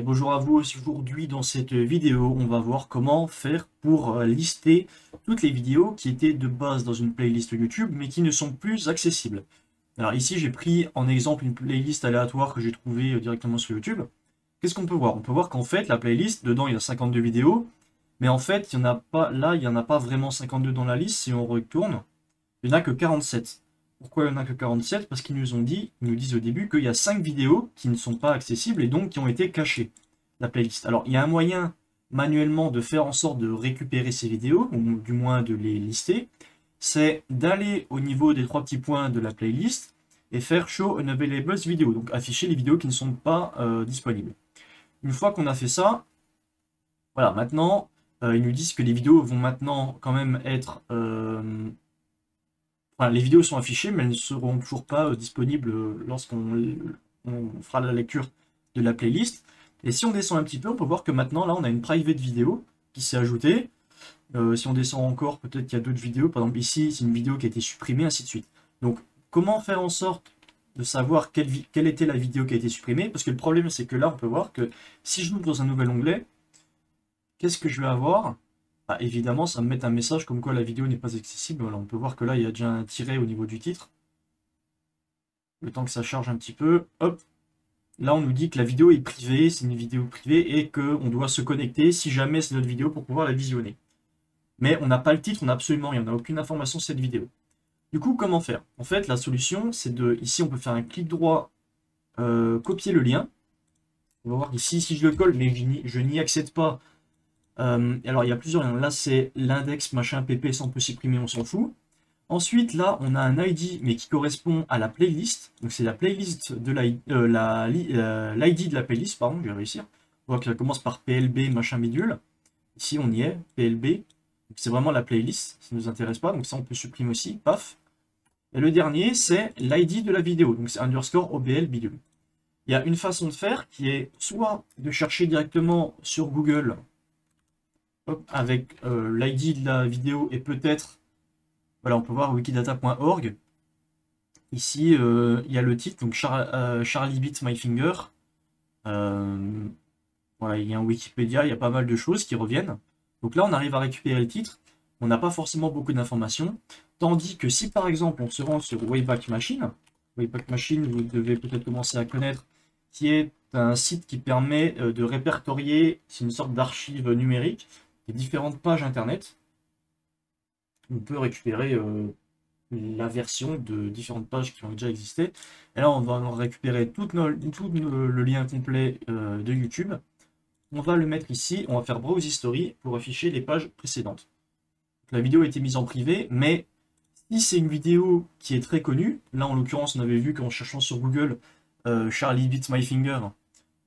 Et bonjour à vous, aujourd'hui dans cette vidéo, on va voir comment faire pour lister toutes les vidéos qui étaient de base dans une playlist YouTube mais qui ne sont plus accessibles. Alors ici j'ai pris en exemple une playlist aléatoire que j'ai trouvée directement sur YouTube. Qu'est-ce qu'on peut voir? On peut voir qu'en fait la playlist, dedans il y a 52 vidéos, mais en fait il n'y en a pas, là il n'y en a pas vraiment 52 dans la liste. Si on retourne, il n'y en a que 47. Pourquoi il n'y en a que 47? Parce qu'ils nous ont dit, ils nous disent au début qu'il y a 5 vidéos qui ne sont pas accessibles et donc qui ont été cachées, la playlist. Alors il y a un moyen manuellement de faire en sorte de récupérer ces vidéos, ou du moins de les lister, c'est d'aller au niveau des trois petits points de la playlist et faire Show Unavailable Video, donc afficher les vidéos qui ne sont pas disponibles. Une fois qu'on a fait ça, voilà, maintenant, ils nous disent que les vidéos vont maintenant quand même être... Enfin, les vidéos sont affichées, mais elles ne seront toujours pas disponibles lorsqu'on fera la lecture de la playlist. Et si on descend un petit peu, on peut voir que maintenant, là, on a une private vidéo qui s'est ajoutée. Si on descend encore, peut-être qu'il y a d'autres vidéos. Par exemple, ici, c'est une vidéo qui a été supprimée, ainsi de suite. Donc, comment faire en sorte de savoir quelle était la vidéo qui a été supprimée? Parce que le problème, c'est que là, on peut voir que si je m'ouvre dans un nouvel onglet, qu'est-ce que je vais avoir? Bah, évidemment, ça me met un message comme quoi la vidéo n'est pas accessible. Voilà, on peut voir que là, il y a déjà un tiret au niveau du titre. Le temps que ça charge un petit peu, hop. Là, on nous dit que la vidéo est privée, c'est une vidéo privée, et qu'on doit se connecter si jamais c'est notre vidéo pour pouvoir la visionner. Mais on n'a pas le titre, on n'a absolument rien, on n'a aucune information sur cette vidéo. Du coup, comment faire? En fait, la solution, c'est de... Ici, on peut faire un clic droit, copier le lien. On va voir ici, si je le colle, mais je n'y accède pas. Alors, il y a plusieurs liens. Là, c'est l'index machin pp, ça on peut supprimer, on s'en fout. Ensuite, là, on a un ID, mais qui correspond à la playlist. Donc, c'est la playlist de l'ID de la playlist, pardon, je vais réussir. On voit que ça commence par PLB, machin bidule. Ici, on y est, PLB. C'est vraiment la playlist, ça ne nous intéresse pas. Donc, ça, on peut supprimer aussi, paf. Et le dernier, c'est l'ID de la vidéo. Donc, c'est underscore OBL bidule. Il y a une façon de faire qui est soit de chercher directement sur Google avec l'ID de la vidéo et peut-être... Voilà, on peut voir wikidata.org. Ici, il y a le titre, donc Charlie Beats My Finger. Voilà, il y a un Wikipédia, il y a pas mal de choses qui reviennent. Donc là, on arrive à récupérer le titre. On n'a pas forcément beaucoup d'informations. Tandis que si, par exemple, on se rend sur Wayback Machine, Wayback Machine, vous devez peut-être commencer à connaître, qui est un site qui permet de répertorier, c'est une sorte d'archive numérique, des différentes pages Internet. On peut récupérer la version de différentes pages qui ont déjà existé. Et là, on va récupérer tout le lien complet de YouTube. On va le mettre ici, on va faire Browse History pour afficher les pages précédentes. La vidéo a été mise en privé, mais si c'est une vidéo qui est très connue, là en l'occurrence on avait vu qu'en cherchant sur Google Charlie Beats My Finger,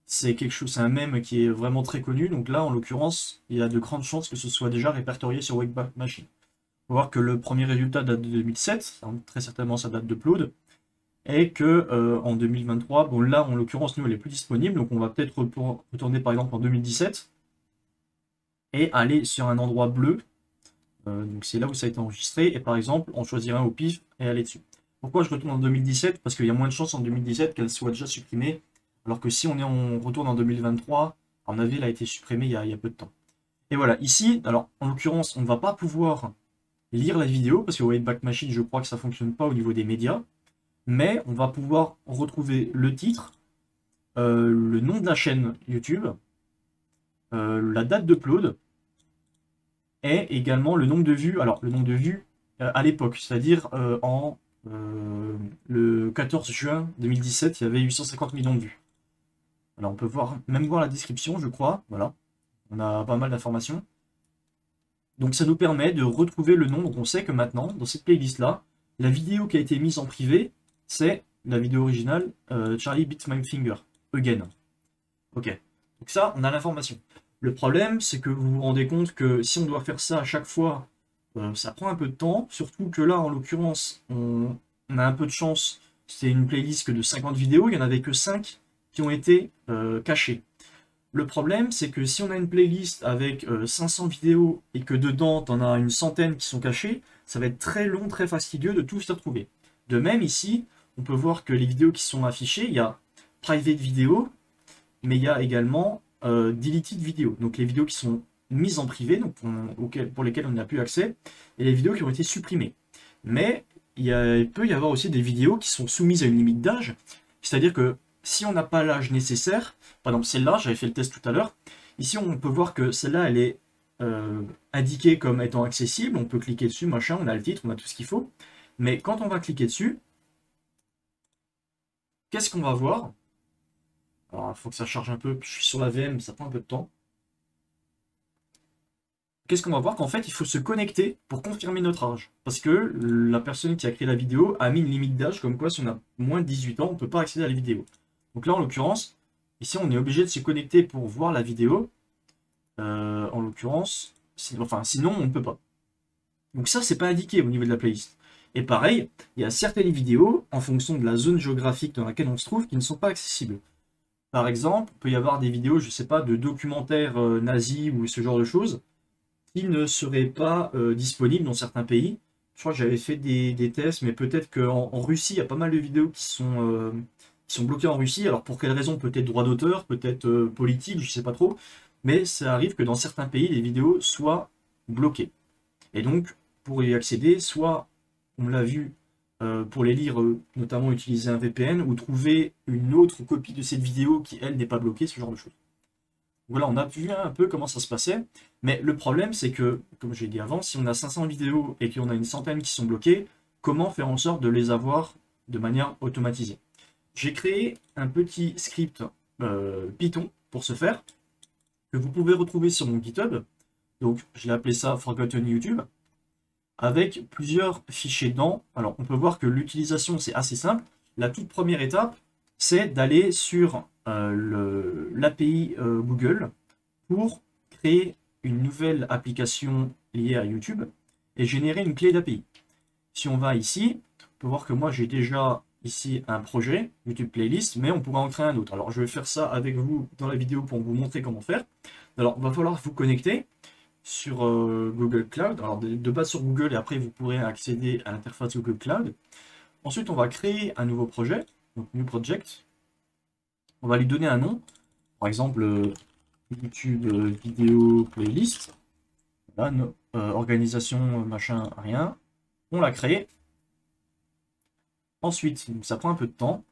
c'est quelque chose, c'est un mème qui est vraiment très connu, donc là en l'occurrence il y a de grandes chances que ce soit déjà répertorié sur Wayback Machine. On va voir que le premier résultat date de 2007, très certainement ça date d'upload, et que en 2023, bon là en l'occurrence nous elle est plus disponible, donc on va peut-être retourner par exemple en 2017 et aller sur un endroit bleu, donc c'est là où ça a été enregistré, et par exemple on choisirait un au pif et aller dessus. Pourquoi je retourne en 2017? Parce qu'il y a moins de chances en 2017 qu'elle soit déjà supprimée, alors que si on retourne en 2023, à mon avis elle a été supprimée il y a peu de temps. Et voilà, ici, alors en l'occurrence on ne va pas pouvoir lire la vidéo, parce que Wayback Machine, je crois que ça ne fonctionne pas au niveau des médias, mais on va pouvoir retrouver le titre, le nom de la chaîne YouTube, la date d'upload, et également le nombre de vues, alors le nombre de vues à l'époque, c'est-à-dire le 14 juin 2017, il y avait 850 millions de vues. Alors on peut même voir la description, je crois, voilà, on a pas mal d'informations. Donc ça nous permet de retrouver le nom, donc on sait que maintenant, dans cette playlist-là, la vidéo qui a été mise en privé, c'est la vidéo originale Charlie Beats My Finger, again. Ok, donc ça, on a l'information. Le problème, c'est que vous vous rendez compte que si on doit faire ça à chaque fois, ça prend un peu de temps, surtout que là, en l'occurrence, on a un peu de chance, c'est une playlist que de 50 vidéos, il n'y en avait que 5 qui ont été cachées. Le problème, c'est que si on a une playlist avec 500 vidéos et que dedans, tu en as une centaine qui sont cachées, ça va être très long, très fastidieux de tous les retrouver. De même, ici, on peut voir que les vidéos qui sont affichées, il y a private vidéo, mais il y a également deleted vidéo, donc les vidéos qui sont mises en privé, donc pour lesquelles on n'a plus accès, et les vidéos qui ont été supprimées. Mais il peut y avoir aussi des vidéos qui sont soumises à une limite d'âge, c'est-à-dire que si on n'a pas l'âge nécessaire, par exemple celle-là, j'avais fait le test tout à l'heure, ici on peut voir que celle-là, elle est indiquée comme étant accessible, on peut cliquer dessus, machin, on a le titre, on a tout ce qu'il faut, mais quand on va cliquer dessus, qu'est-ce qu'on va voir? Alors il faut que ça charge un peu, je suis sur la VM, ça prend un peu de temps. Qu'est-ce qu'on va voir? Qu'en fait, il faut se connecter pour confirmer notre âge. Parce que la personne qui a créé la vidéo a mis une limite d'âge, comme quoi si on a moins de 18 ans, on ne peut pas accéder à la vidéo. Donc là, en l'occurrence, ici, on est obligé de se connecter pour voir la vidéo. En l'occurrence, enfin, sinon, on ne peut pas. Donc ça, c'est pas indiqué au niveau de la playlist. Et pareil, il y a certaines vidéos, en fonction de la zone géographique dans laquelle on se trouve, qui ne sont pas accessibles. Par exemple, il peut y avoir des vidéos, je ne sais pas, de documentaires nazis ou ce genre de choses, qui ne seraient pas disponibles dans certains pays. Je crois que j'avais fait des tests, mais peut-être qu'en Russie, il y a pas mal de vidéos qui sont bloquées en Russie. Alors pour quelles raisons? Peut-être droit d'auteur, peut-être politique, je ne sais pas trop. Mais ça arrive que dans certains pays, les vidéos soient bloquées. Et donc, pour y accéder, soit, on l'a vu, pour les lire, notamment utiliser un VPN, ou trouver une autre copie de cette vidéo qui, elle, n'est pas bloquée, ce genre de choses. Voilà, on a vu un peu comment ça se passait, mais le problème c'est que, comme j'ai dit avant, si on a 500 vidéos et qu'on a une centaine qui sont bloquées, comment faire en sorte de les avoir de manière automatisée? J'ai créé un petit script Python pour ce faire, que vous pouvez retrouver sur mon GitHub, donc je l'ai appelé ça Forgotten YouTube, avec plusieurs fichiers dedans. Alors on peut voir que l'utilisation c'est assez simple. La toute première étape, c'est d'aller sur l'API Google pour créer une nouvelle application liée à YouTube et générer une clé d'API. Si on va ici, on peut voir que moi j'ai déjà ici un projet, YouTube Playlist, mais on pourra en créer un autre. Alors je vais faire ça avec vous dans la vidéo pour vous montrer comment faire. Alors il va falloir vous connecter sur Google Cloud. Alors de base sur Google et après vous pourrez accéder à l'interface Google Cloud. Ensuite on va créer un nouveau projet, donc New Project. On va lui donner un nom, par exemple YouTube vidéo playlist. Voilà, organisation machin rien. On l'a créé. Ensuite, ça prend un peu de temps.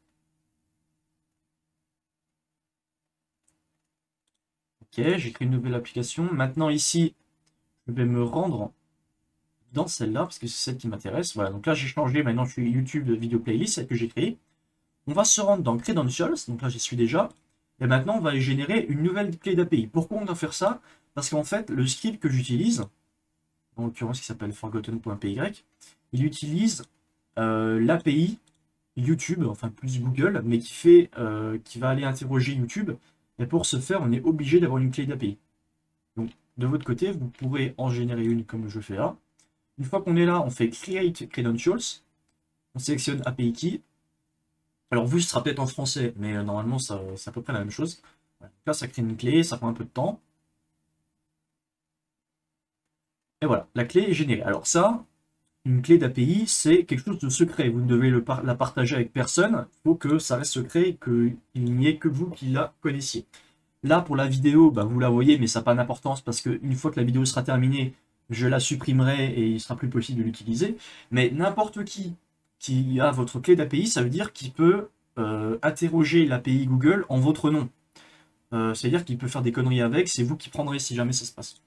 Ok, j'ai créé une nouvelle application. Maintenant ici, je vais me rendre dans celle-là parce que c'est celle qui m'intéresse. Voilà, donc là j'ai changé. Maintenant je suis YouTube vidéo playlist, celle que j'ai créée. On va se rendre dans Credentials, donc là j'y suis déjà, et maintenant on va générer une nouvelle clé d'API. Pourquoi on doit faire ça? Parce qu'en fait, le script que j'utilise, en l'occurrence qui s'appelle forgotten.py, il utilise l'API YouTube, enfin plus Google, mais qui va aller interroger YouTube, et pour ce faire, on est obligé d'avoir une clé d'API. Donc de votre côté, vous pourrez en générer une comme je fais là. Une fois qu'on est là, on fait Create Credentials, on sélectionne API Key. Alors vous, ce sera peut-être en français, mais normalement, c'est à peu près la même chose. Voilà. Là, ça crée une clé, ça prend un peu de temps. Et voilà, la clé est générée. Alors ça, une clé d'API, c'est quelque chose de secret. Vous ne devez la partager avec personne. Il faut que ça reste secret et qu'il n'y ait que vous qui la connaissiez. Là, pour la vidéo, bah, vous la voyez, mais ça n'a pas d'importance parce qu'une fois que la vidéo sera terminée, je la supprimerai et il sera plus possible de l'utiliser. Mais n'importe qui a votre clé d'API, ça veut dire qu'il peut interroger l'API Google en votre nom. C'est-à-dire qu'il peut faire des conneries avec, c'est vous qui prendrez si jamais ça se passe.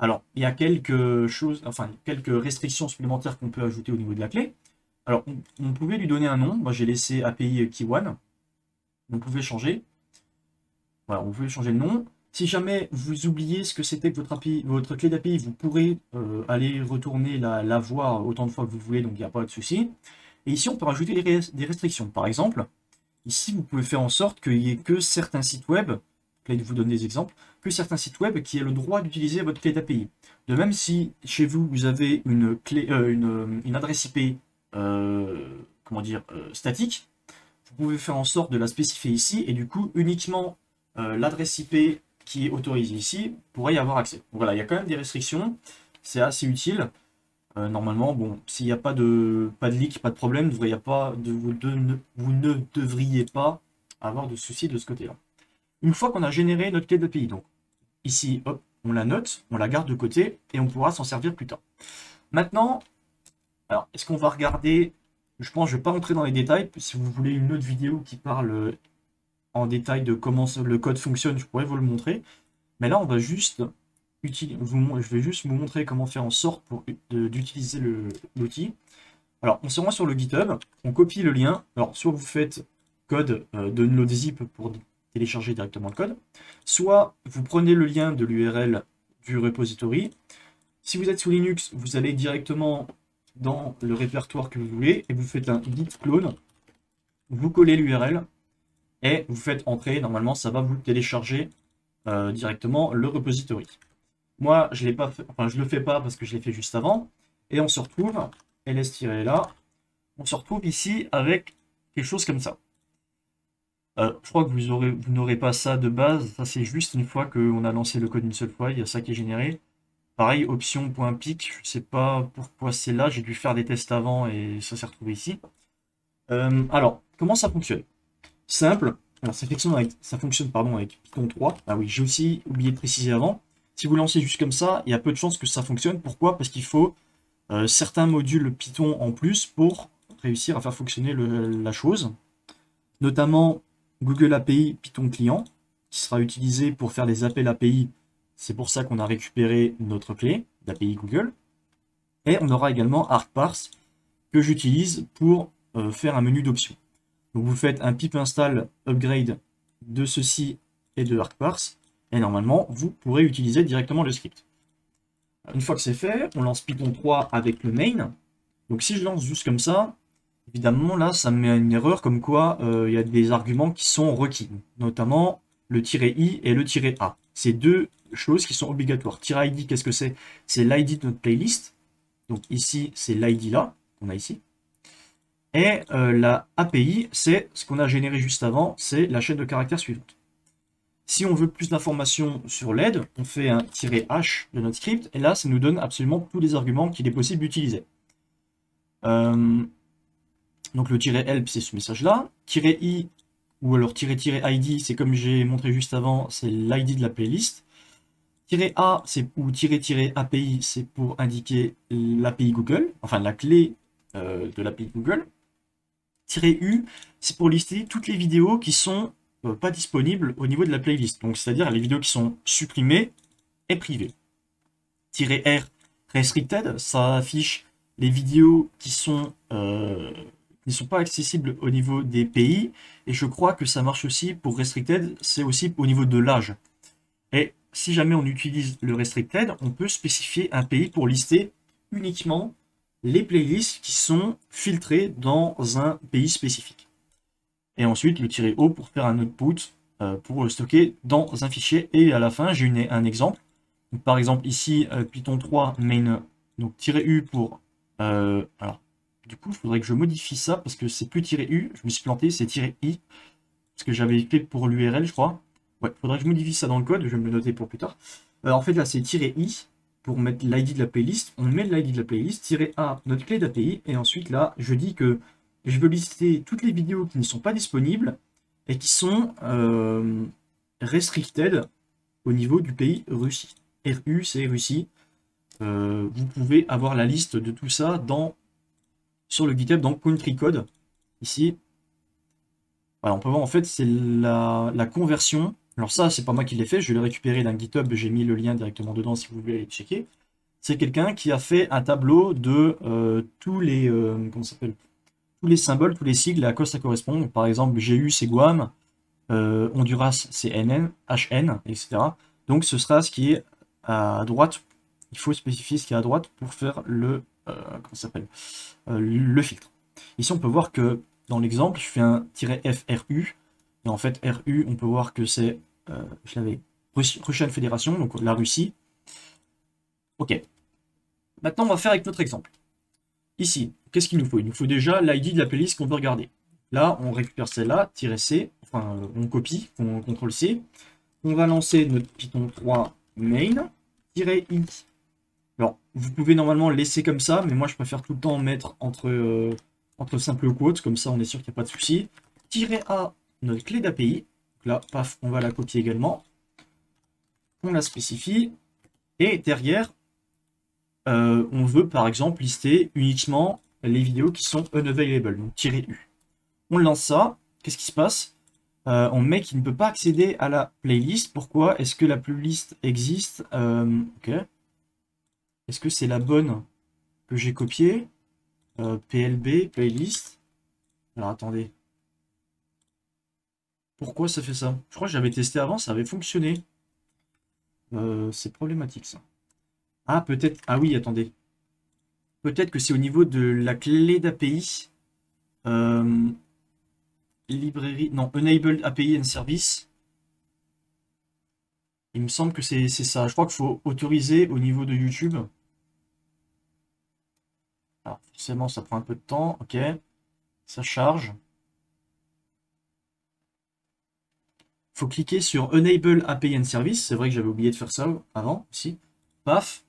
Alors, il y a quelques choses, enfin, quelques restrictions supplémentaires qu'on peut ajouter au niveau de la clé. Alors, on pouvait lui donner un nom. Moi, j'ai laissé API Key1. On pouvait changer. Voilà, on pouvait changer le nom. Si jamais vous oubliez ce que c'était que votre clé d'API, vous pourrez aller retourner la voir autant de fois que vous voulez, donc il n'y a pas de souci. Et ici, on peut rajouter des restrictions. Par exemple, ici, vous pouvez faire en sorte qu'il n'y ait que certains sites web, là, je vous donne des exemples, que certains sites web qui aient le droit d'utiliser votre clé d'API. De même, si chez vous, vous avez une adresse IP statique, vous pouvez faire en sorte de la spécifier ici, et du coup, uniquement l'adresse IP qui est autorisée ici pourrait y avoir accès. Donc voilà, il y a quand même des restrictions, c'est assez utile. Normalement, bon, s'il n'y a pas de leak, pas de problème, vous ne devriez pas avoir de soucis de ce côté-là. Une fois qu'on a généré notre clé d'API, donc ici, hop, on la note, on la garde de côté et on pourra s'en servir plus tard. Maintenant, alors, est-ce qu'on va regarder? Je pense que je ne vais pas rentrer dans les détails. Si vous voulez une autre vidéo qui parle en détail de comment le code fonctionne, je pourrais vous le montrer. Mais là, on va juste je vais juste vous montrer comment faire en sorte d'utiliser l'outil. Alors, on se rend sur le GitHub, on copie le lien. Alors, soit vous faites code download zip pour télécharger directement le code, soit vous prenez le lien de l'URL du repository. Si vous êtes sous Linux, vous allez directement dans le répertoire que vous voulez et vous faites un git clone, vous collez l'URL et vous faites entrer. Normalement, ça va vous télécharger directement le repository. Moi, je l'ai pas fait, enfin, je le fais pas parce que je l'ai fait juste avant. Et on se retrouve, ls-là, on se retrouve ici avec quelque chose comme ça. Je crois que vous n'aurez pas ça de base. Ça, c'est juste une fois qu'on a lancé le code une seule fois, il y a ça qui est généré. Pareil, option.pic, je sais pas pourquoi c'est là, j'ai dû faire des tests avant et ça s'est retrouvé ici. Alors, comment ça fonctionne? Simple. Alors, ça fonctionne avec Python 3. Ah oui, j'ai aussi oublié de préciser avant. Si vous lancez juste comme ça, il y a peu de chances que ça fonctionne. Pourquoi? Parce qu'il faut certains modules Python en plus pour réussir à faire fonctionner la chose. Notamment Google API Python Client, qui sera utilisé pour faire les appels API. C'est pour ça qu'on a récupéré notre clé d'API Google. Et on aura également ArcParse, que j'utilise pour faire un menu d'options. Donc vous faites un pip install upgrade de ceci et de ArcParse, et normalement vous pourrez utiliser directement le script. Une fois que c'est fait, on lance Python 3 avec le main. Donc si je lance juste comme ça, évidemment là ça me met une erreur comme quoi il y a des arguments qui sont requis, notamment le "-i" et le "-a". C'est deux choses qui sont obligatoires. "-id", qu'est-ce que c'est? C'est l'ID de notre playlist. Donc ici c'est l'ID là qu'on a ici. Et la API, c'est ce qu'on a généré juste avant, c'est la chaîne de caractères suivante. Si on veut plus d'informations sur l'aide, on fait un "-h" de notre script, et là, ça nous donne absolument tous les arguments qu'il est possible d'utiliser. Donc le "-help", c'est ce message-là. "-i", ou alors "-id", c'est comme j'ai montré juste avant, c'est l'ID de la playlist. "-a", ou "-API", c'est pour indiquer l'API Google, enfin la clé de l'API Google. "-u", c'est pour lister toutes les vidéos qui sont pas disponibles au niveau de la playlist. Donc c'est-à-dire les vidéos qui sont supprimées et privées. "-r", restricted, ça affiche les vidéos qui ne sont pas accessibles au niveau des pays. Et je crois que ça marche aussi pour restricted, c'est aussi au niveau de l'âge. Et si jamais on utilise le restricted, on peut spécifier un pays pour lister uniquement les playlists qui sont filtrées dans un pays spécifique. Et ensuite le "-o" pour faire un output pour stocker dans un fichier. Et à la fin, j'ai un exemple. Donc, par exemple, ici, Python 3 main, donc "-u" pour... alors, du coup, il faudrait que je modifie ça parce que c'est plus "-u", je me suis planté, c'est "-i", parce que j'avais fait pour l'URL, je crois. Ouais, il faudrait que je modifie ça dans le code, je vais me le noter pour plus tard. En fait, là, c'est "-i" pour mettre l'ID de la playlist. On met l'ID de la playlist, "-a", notre clé d'API, et ensuite, là, je dis que je veux lister toutes les vidéos qui ne sont pas disponibles et qui sont restricted au niveau du pays Russie. RU, c'est Russie. Vous pouvez avoir la liste de tout ça sur le GitHub dans Country Code. Ici, voilà, on peut voir en fait c'est la conversion. Alors ça, c'est pas moi qui l'ai fait, je l'ai récupéré d'un GitHub, j'ai mis le lien directement dedans si vous voulez aller checker. C'est quelqu'un qui a fait un tableau de tous les comment ça s'appelle, tous les symboles, tous les sigles, à quoi ça correspond. Par exemple, GU c'est Guam, Honduras c'est NN, HN, etc. Donc ce sera ce qui est à droite. Il faut spécifier ce qui est à droite pour faire le comment ça s'appelle, le filtre. Ici on peut voir que dans l'exemple, je fais un "-FRU, et en fait RU, on peut voir que c'est je l'avais, Russian Federation, donc la Russie. Ok. Maintenant on va faire avec notre exemple. Ici, qu'est-ce qu'il nous faut? Il nous faut déjà l'ID de la playlist qu'on peut regarder. Là, on récupère celle-là, "-c, enfin, on copie, on CTRL-C. On va lancer notre Python 3 main, "-i". Alors, vous pouvez normalement le laisser comme ça, mais moi, je préfère tout le temps mettre entre simples quotes, comme ça, on est sûr qu'il n'y a pas de souci. "-a", notre clé d'API. là, paf, on va la copier également. On la spécifie. Et derrière, on veut par exemple lister uniquement les vidéos qui sont unavailable, donc -u. On lance ça. Qu'est-ce qui se passe? On met qu'il ne peut pas accéder à la playlist. Pourquoi? Est-ce que la playlist existe? Ok. Est-ce que c'est la bonne que j'ai copiée? PLB, playlist. Alors attendez. Pourquoi ça fait ça? Je crois que j'avais testé avant, ça avait fonctionné. C'est problématique ça. Ah, peut-être. Ah oui, attendez. Peut-être que c'est au niveau de la clé d'API. Librairie. Non, Enabled API and Service. Il me semble que c'est ça. Je crois qu'il faut autoriser au niveau de YouTube. Alors, forcément, ça prend un peu de temps. Ok. Ça charge. Faut cliquer sur Enable API and Service. C'est vrai que j'avais oublié de faire ça avant, ici. Paf.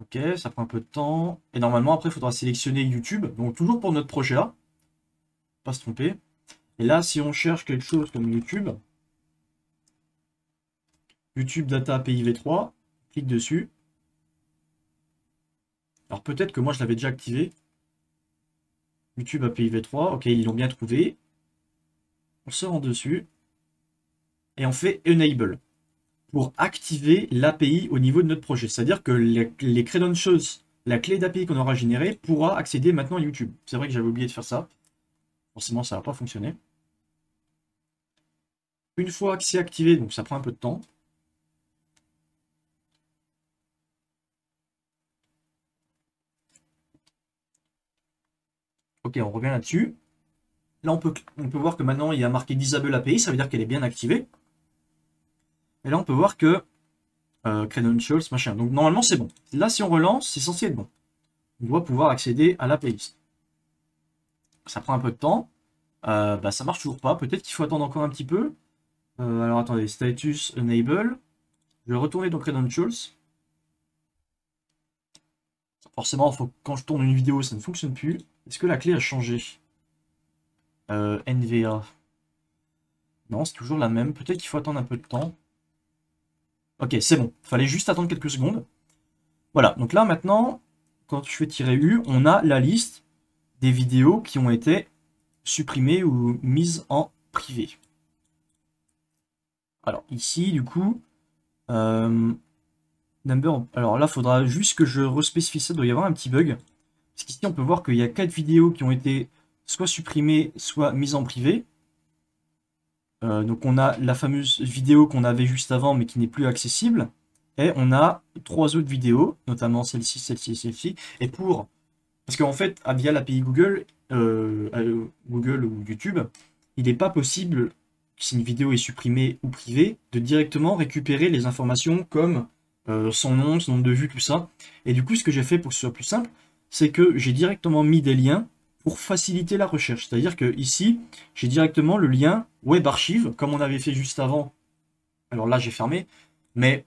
Ok, ça prend un peu de temps. Et normalement, après, il faudra sélectionner YouTube. Donc, toujours pour notre projet là. Pas se tromper. Et là, si on cherche quelque chose comme YouTube, YouTube Data API V3, clique dessus. Alors, peut-être que moi, je l'avais déjà activé. YouTube API V3. Ok, ils l'ont bien trouvé. On se rend dessus. Et on fait Enable pour activer l'API au niveau de notre projet. C'est-à-dire que les credentials, la clé d'API qu'on aura générée pourra accéder maintenant à YouTube. C'est vrai que j'avais oublié de faire ça. Forcément, ça va pas fonctionner. Une fois que c'est activé, donc ça prend un peu de temps. Ok, on revient là-dessus. Là, on peut voir que maintenant, il y a marqué Disable API, ça veut dire qu'elle est bien activée. Et là, on peut voir que credentials, machin. Donc, normalement, c'est bon. Là, si on relance, c'est censé être bon. On doit pouvoir accéder à l'API. Ça prend un peu de temps. Bah, ça marche toujours pas. Peut-être qu'il faut attendre encore un petit peu. Alors, attendez. Status Enable. Je vais retourner dans Credentials. Forcément, quand je tourne une vidéo, ça ne fonctionne plus. Est-ce que la clé a changé? NVA. Non, c'est toujours la même. Peut-être qu'il faut attendre un peu de temps. Ok, c'est bon. Fallait juste attendre quelques secondes. Voilà. Donc là, maintenant, quand je fais "-u", on a la liste des vidéos qui ont été supprimées ou mises en privé. Alors ici, du coup, number. Alors là, il faudra juste que je respécifie ça. Il doit y avoir un petit bug. Parce qu'ici, on peut voir qu'il y a 4 vidéos qui ont été soit supprimées, soit mises en privé. Donc on a la fameuse vidéo qu'on avait juste avant, mais qui n'est plus accessible. Et on a 3 autres vidéos, notamment celle-ci, celle-ci et celle-ci. Et parce qu'en fait, via l'API Google, Google ou YouTube, il n'est pas possible, si une vidéo est supprimée ou privée, de directement récupérer les informations comme son nom de vues, tout ça. Et du coup, ce que j'ai fait pour que ce soit plus simple, c'est que j'ai directement mis des liens pour faciliter la recherche. C'est-à-dire que ici, j'ai directement le lien Web Archive, comme on avait fait juste avant. Alors là, j'ai fermé. Mais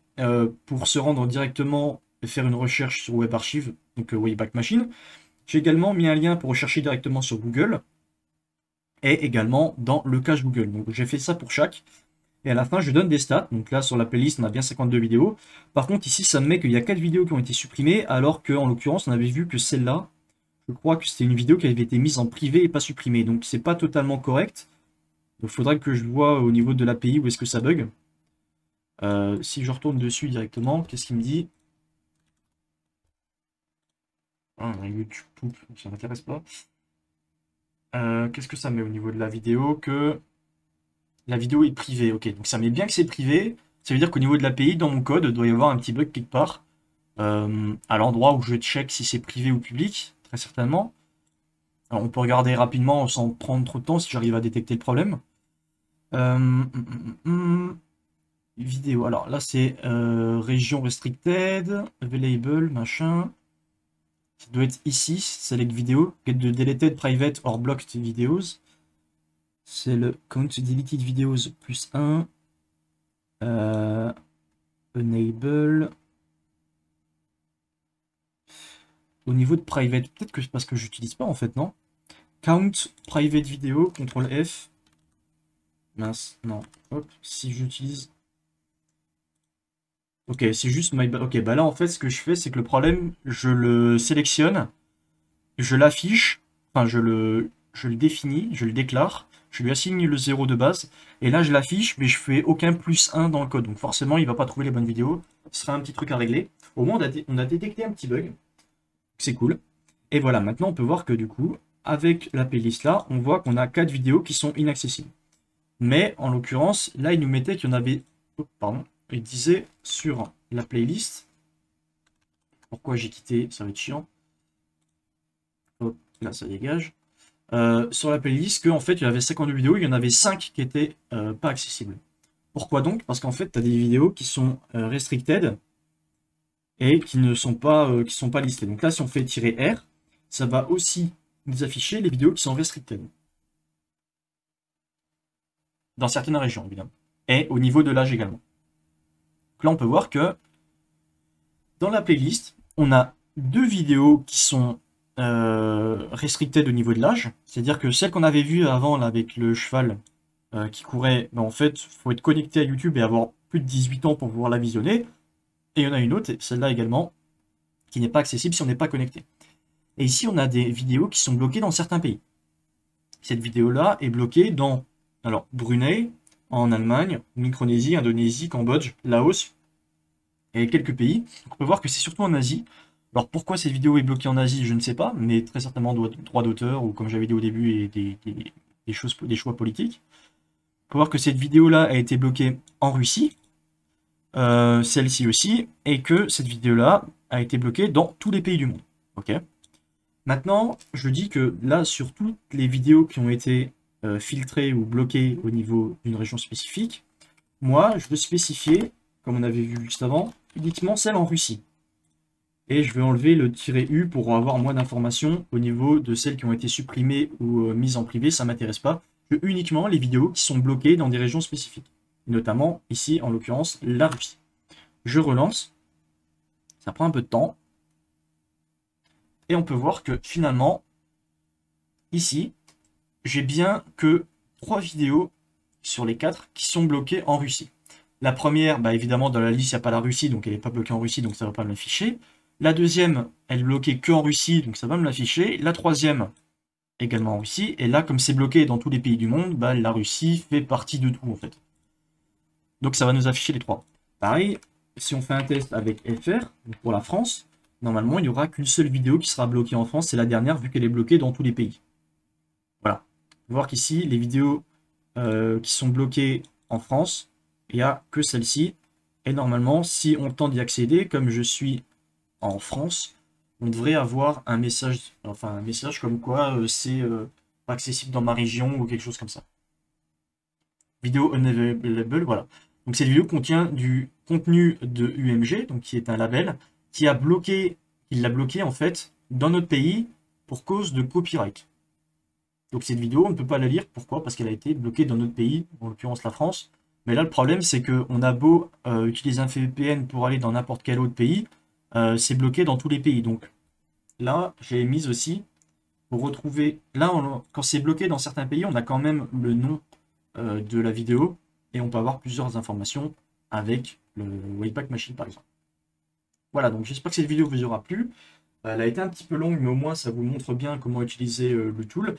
pour se rendre directement et faire une recherche sur Web Archive, donc Wayback Machine, j'ai également mis un lien pour rechercher directement sur Google et également dans le cache Google. Donc j'ai fait ça pour chaque. Et à la fin, je donne des stats. Donc là, sur la playlist, on a bien 52 vidéos. Par contre, ici, ça me met qu'il y a 4 vidéos qui ont été supprimées, alors qu'en l'occurrence, on avait vu que celle-là, je crois que c'était une vidéo qui avait été mise en privé et pas supprimée. Donc c'est pas totalement correct. Donc il faudrait que je vois au niveau de l'API où est-ce que ça bug. Si je retourne dessus directement, qu'est-ce qu'il me dit? Ah, YouTube, ça m'intéresse pas. Qu'est-ce que ça met au niveau de la vidéo? Que la vidéo est privée. Ok, donc ça met bien que c'est privé. Ça veut dire qu'au niveau de l'API, dans mon code, il doit y avoir un petit bug quelque part. À l'endroit où je check si c'est privé ou public, très certainement. Alors on peut regarder rapidement sans prendre trop de temps si j'arrive à détecter le problème. Vidéo. Alors là, c'est région restricted, available, machin. Ça doit être ici, select vidéo, get the deleted private or blocked videos. C'est le count deleted videos plus 1. Enable. Au niveau de private, peut-être que c'est parce que j'utilise pas en fait, non? Count private video, CTRL F. Mince, non. Hop, si j'utilise... Ok, c'est juste my... Ok, bah là, en fait, ce que je fais, c'est que le problème, je le sélectionne, je l'affiche, enfin, je le définis, je le déclare, je lui assigne le 0 de base, et là, je l'affiche, mais je fais aucun +1 dans le code. Donc forcément, il va pas trouver les bonnes vidéos. Ce sera un petit truc à régler. Au moins, on a détecté un petit bug. C'est cool. Et voilà, maintenant, on peut voir que du coup, avec la playlist là, on voit qu'on a 4 vidéos qui sont inaccessibles. Mais en l'occurrence, là, il nous mettait qu'il y en avait... Oh, pardon. Il disait sur la playlist... Pourquoi j'ai quitté? Ça va être chiant. Hop, là, ça dégage. Sur la playlist, qu'en fait, il y avait 52 vidéos, il y en avait 5 qui étaient pas accessibles. Pourquoi donc? Parce qu'en fait, tu as des vidéos qui sont restricted et qui sont pas listées. Donc là, si on fait -R, ça va aussi nous afficher les vidéos qui sont restricted. Dans certaines régions, évidemment. Et au niveau de l'âge également. Donc là, on peut voir que dans la playlist, on a 2 vidéos qui sont restricted au niveau de l'âge. C'est-à-dire que celle qu'on avait vue avant là, avec le cheval qui courait, ben, en fait, il faut être connecté à YouTube et avoir plus de 18 ans pour pouvoir la visionner. Et il y en a une autre, celle-là également, qui n'est pas accessible si on n'est pas connecté. Et ici, on a des vidéos qui sont bloquées dans certains pays. Cette vidéo-là est bloquée dans alors, Brunei, en Allemagne, Micronésie, Indonésie, Cambodge, Laos et quelques pays. Donc, on peut voir que c'est surtout en Asie. Alors pourquoi cette vidéo est bloquée en Asie, je ne sais pas, mais très certainement droit d'auteur, ou comme j'avais dit au début, et des choix politiques. On peut voir que cette vidéo-là a été bloquée en Russie, celle-ci aussi, et que cette vidéo-là a été bloquée dans tous les pays du monde. Ok. Maintenant, je dis que là, sur toutes les vidéos qui ont été filtrées ou bloquées au niveau d'une région spécifique, moi, je veux spécifier, comme on avait vu juste avant, uniquement celle en Russie. Et je vais enlever le "-u" pour avoir moins d'informations au niveau de celles qui ont été supprimées ou mises en privé, ça ne m'intéresse pas. Je veux uniquement les vidéos qui sont bloquées dans des régions spécifiques. Notamment, ici, en l'occurrence, la Russie. Je relance. Ça prend un peu de temps. Et on peut voir que finalement, ici, j'ai bien que 3 vidéos sur les 4 qui sont bloquées en Russie. La première, bah évidemment, dans la liste, il n'y a pas la Russie, donc elle n'est pas bloquée en Russie, donc ça ne va pas me l'afficher. La deuxième, elle est bloquée que en Russie, donc ça va me l'afficher. La troisième, également en Russie. Et là, comme c'est bloqué dans tous les pays du monde, bah, la Russie fait partie de tout, en fait. Donc ça va nous afficher les 3. Pareil, si on fait un test avec FR, pour la France, normalement, il n'y aura qu'une seule vidéo qui sera bloquée en France, c'est la dernière, vu qu'elle est bloquée dans tous les pays. Voilà. On va voir qu'ici, les vidéos qui sont bloquées en France, il n'y a que celle-ci. Et normalement, si on tente d'y accéder, comme je suis en France, on devrait avoir un message comme quoi c'est pas accessible dans ma région ou quelque chose comme ça. Vidéo unavailable, voilà. Donc cette vidéo contient du contenu de UMG, donc qui est un label, qui l'a bloqué en fait dans notre pays pour cause de copyright. Donc cette vidéo, on ne peut pas la lire. Pourquoi? Parce qu'elle a été bloquée dans notre pays, en l'occurrence la France. Mais là, le problème, c'est qu'on a beau utiliser un VPN pour aller dans n'importe quel autre pays, c'est bloqué dans tous les pays. Donc là, j'ai mis aussi pour retrouver... Là, quand c'est bloqué dans certains pays, on a quand même le nom de la vidéo et on peut avoir plusieurs informations avec le Wayback Machine, par exemple. Voilà, donc j'espère que cette vidéo vous aura plu. Elle a été un petit peu longue, mais au moins ça vous montre bien comment utiliser le tool.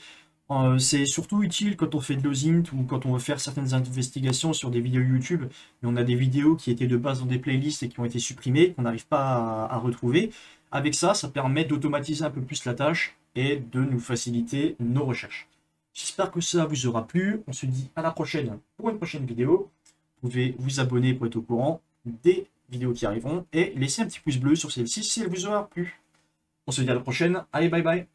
C'est surtout utile quand on fait de l'OSINT ou quand on veut faire certaines investigations sur des vidéos YouTube et on a des vidéos qui étaient de base dans des playlists et qui ont été supprimées, qu'on n'arrive pas à retrouver. Avec ça, ça permet d'automatiser un peu plus la tâche et de nous faciliter nos recherches. J'espère que ça vous aura plu. On se dit à la prochaine pour une prochaine vidéo. Vous pouvez vous abonner pour être au courant des vidéos qui arriveront et laisser un petit pouce bleu sur celle-ci si elle vous aura plu. On se dit à la prochaine. Allez, bye bye.